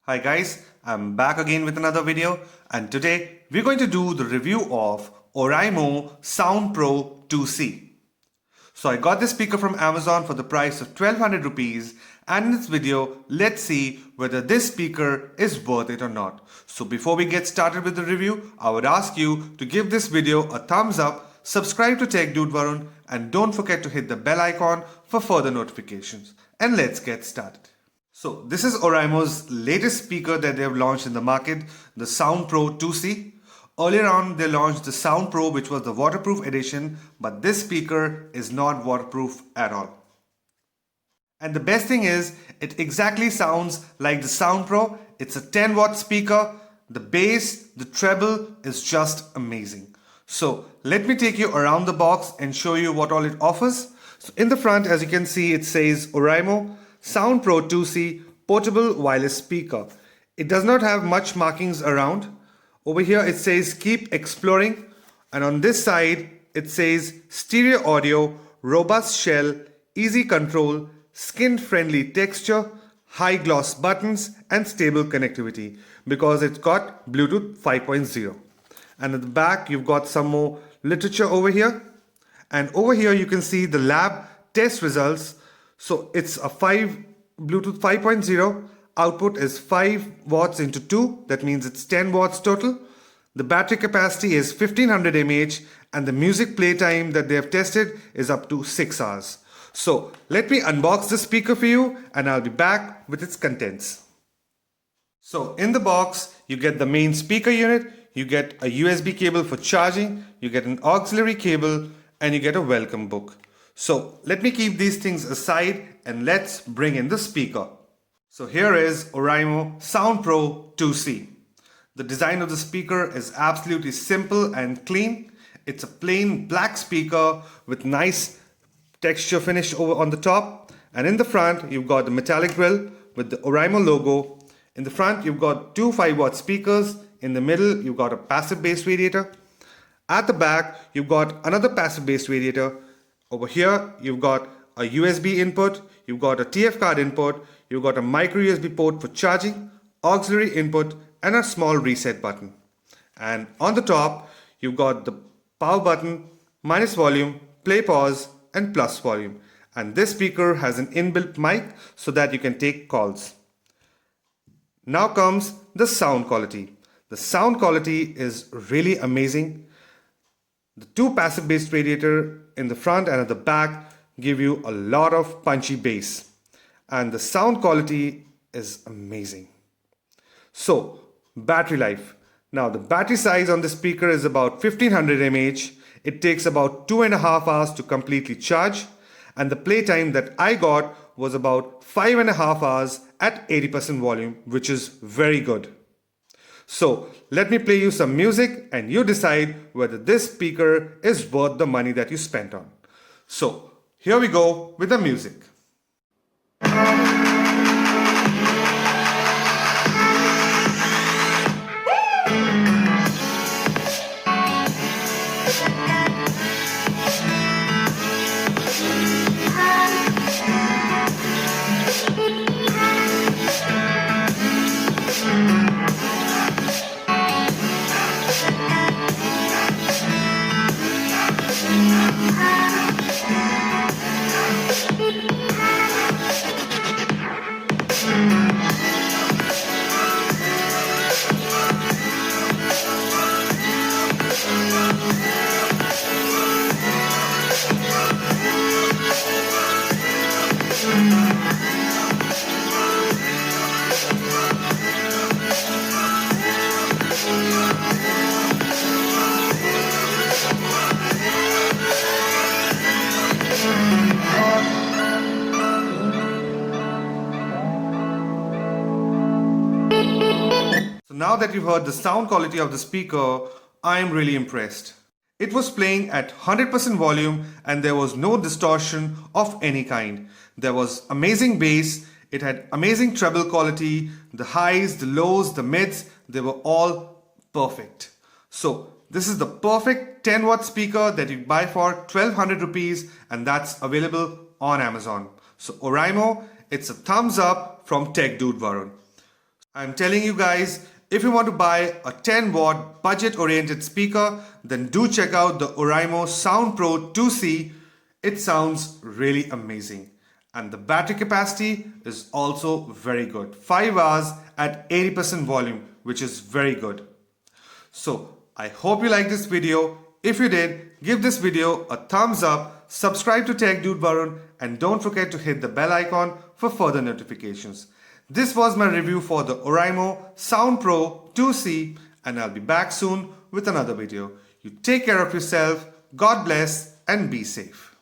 Hi guys, I'm back again with another video, and today we're going to do the review of Oriamo Sound Pro 2C. So I got this speaker from Amazon for the price of 1200 rupees, and in this video let's see whether this speaker is worth it or not. So before we get started with the review, I would ask you to give this video a thumbs up, subscribe to Tech Dude Varun, and don't forget to hit the bell icon for further notifications. And let's get started. So this is Oriamo's latest speaker that they have launched in the market, the Sound Pro 2C. Earlier on they launched the Sound Pro, which was the waterproof edition, but this speaker is not waterproof at all. And the best thing is, it exactly sounds like the Sound Pro. It's a 10-watt speaker. The bass, the treble is just amazing. So let me take you around the box and show you what all it offers. So in the front, as you can see, it says Oriamo Sound Pro 2C Portable Wireless Speaker. It does not have much markings around. Over here it says keep exploring, and on this side it says stereo audio, robust shell, easy control, skin friendly texture, high gloss buttons and stable connectivity because it's got Bluetooth 5.0. And at the back you've got some more literature over here, and over here you can see the lab test results. So it's a Bluetooth 5.0, output is 5 watts into 2, that means it's 10 watts total. The battery capacity is 1500 mAh, and the music play time that they have tested is up to 6 hours. So let me unbox the speaker for you and I'll be back with its contents. So in the box you get the main speaker unit, you get a USB cable for charging, you get an auxiliary cable, and you get a welcome book. So let me keep these things aside and let's bring in the speaker. So here is Oriamo Sound Pro 2C. The design of the speaker is absolutely simple and clean. It's a plain black speaker with nice texture finish over on the top, and in the front you've got the metallic grille with the Oriamo logo. In the front you've got two 5-watt speakers. In the middle you've got a passive bass radiator. At the back you've got another passive bass radiator. Over here you've got a USB input, you've got a TF card input, you've got a micro USB port for charging, auxiliary input, and a small reset button. And on the top you've got the power button, minus volume, play pause, and plus volume. And this speaker has an inbuilt mic so that you can take calls. Now comes the sound quality. The sound quality is really amazing. The two passive bass radiator in the front and at the back give you a lot of punchy bass, and the sound quality is amazing. So battery life. Now the battery size on the speaker is about 1500 mAh. It takes about 2.5 hours to completely charge, and the play time that I got was about 5.5 hours at 80% volume, which is very good. So let me play you some music and you decide whether this speaker is worth the money that you spent on. So here we go with the music. So now that you've heard the sound quality of the speaker, I am really impressed. It was playing at 100% volume and there was no distortion of any kind. There was amazing bass, it had amazing treble quality, the highs, the lows, the mids, they were all perfect. So this is the perfect 10-watt speaker that you buy for 1200 rupees, and that's available on Amazon. So Oriamo, it's a thumbs up from Tech Dude Varun. I'm telling you guys, if you want to buy a 10-watt budget-oriented speaker, then do check out the Oriamo Sound Pro 2C. It sounds really amazing. And the battery capacity is also very good. 5 hours at 80% volume, which is very good. So, I hope you liked this video. If you did, give this video a thumbs up, subscribe to Tech Dude Varun, and don't forget to hit the bell icon for further notifications. This was my review for the Oriamo Sound Pro 2C, and I'll be back soon with another video. You take care of yourself, God bless, and be safe.